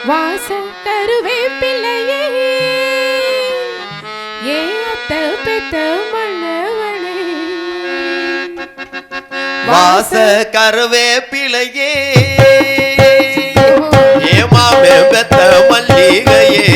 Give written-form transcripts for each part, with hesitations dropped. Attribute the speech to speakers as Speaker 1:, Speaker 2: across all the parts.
Speaker 1: வாச கருவேப்பிள்ளையே ஏத்த பெத்த மன்னவனே
Speaker 2: வாச கருவேப்பிள்ளையே ஏமாமே பெத்த மல்லிகையே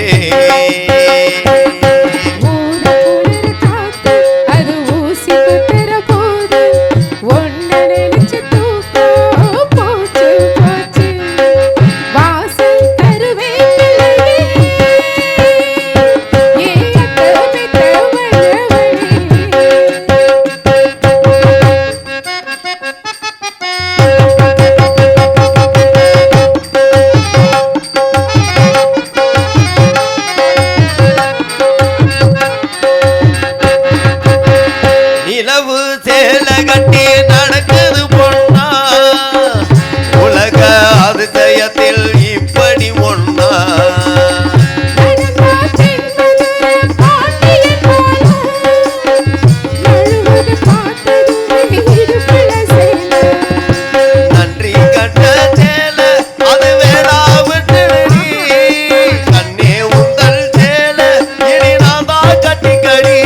Speaker 2: கட்டி நடக்குது பொண்ணா உலக அதிசயத்தில் இப்படி ஒண்ணா நன்றி கட்ட சேல அது வேணா விட்டுடி கண்ணே உந்தல் சேல இனி நான் தான் கட்டிக்கடி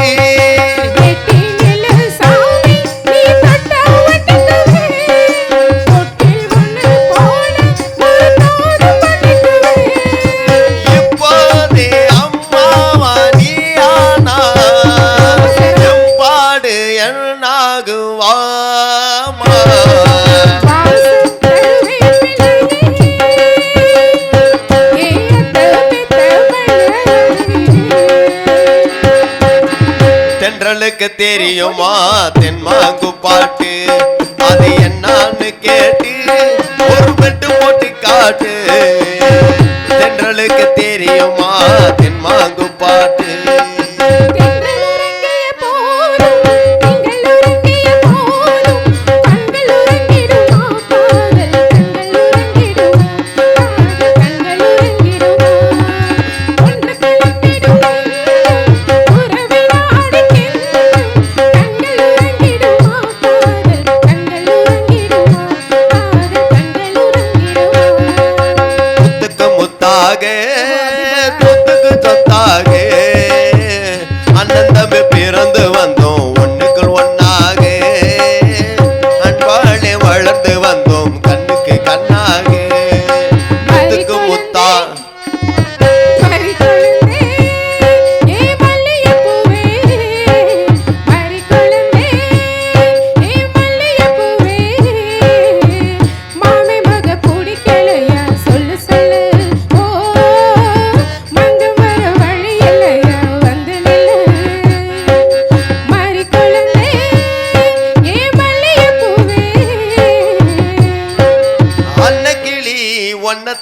Speaker 2: தென்றலுக்கு தெரியுமா தென்மாங்கு பாட்டு அது என்னன்னு கேட்டு ஒரு பெட்டு போட்டு காட்டு தென்றலுக்கு தெரியுமா தென்மாங்கு பாட்டு சொத்துக்கு சொத்தாக அண்ணன் தம்பி பிறந்து வந்தோம் ஒண்ணுக்குள் ஒன்னாக அன்பாலே வளர்ந்து வந்தோம் கண்ணுக்கு கண்ணாக முத்துக்கு முத்தா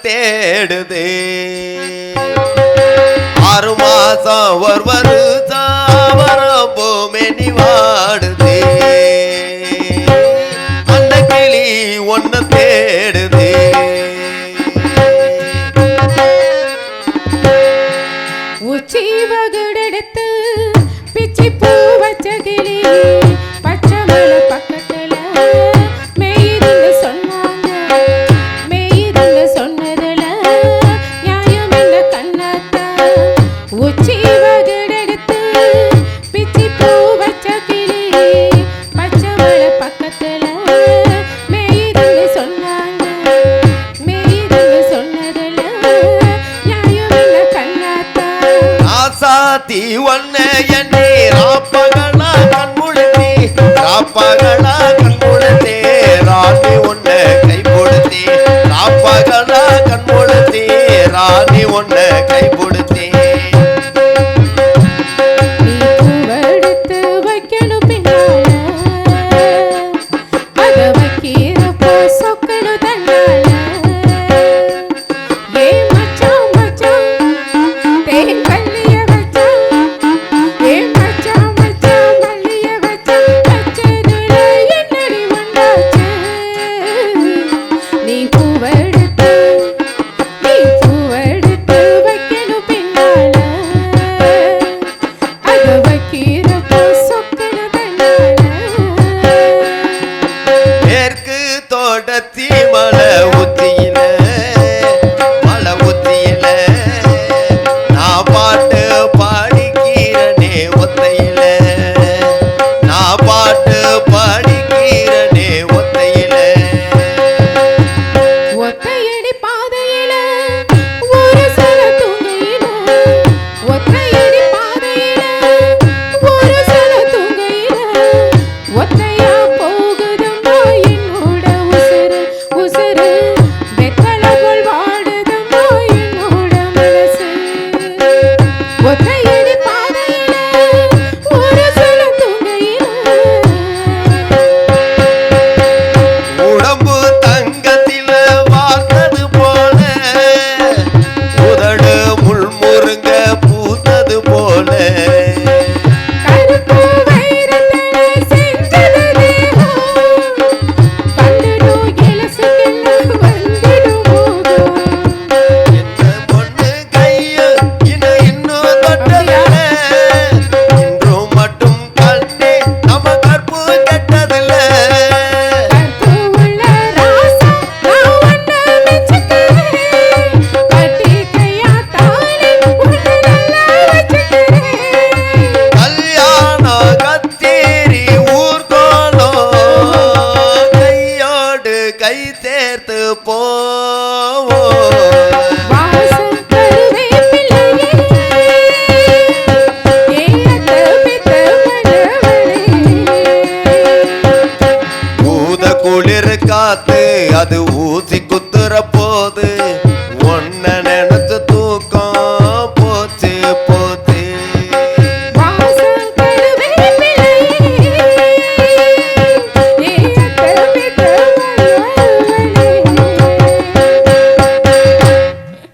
Speaker 2: தேடுதே 6 மாசம் ஒரு வருஷம் வரப்போமே நீ வாடுதே அந்த கிளி ஒன்ன தேடுதே
Speaker 1: உச்சி வகுடெடுத்து பிச்சி பூ வச்ச கிளி பச்சை மலை பக்கத்துல
Speaker 2: ஒன்ன எண்ணி ராப்பகலா கண்முழுத்தி ராப்பகலா கண்முழுத்தி ராணி ஒன்ன கை கொடுத்தி ராப்பகலா கண்முழுத்தி ராணி ஒன்ன கை கொடுத்தி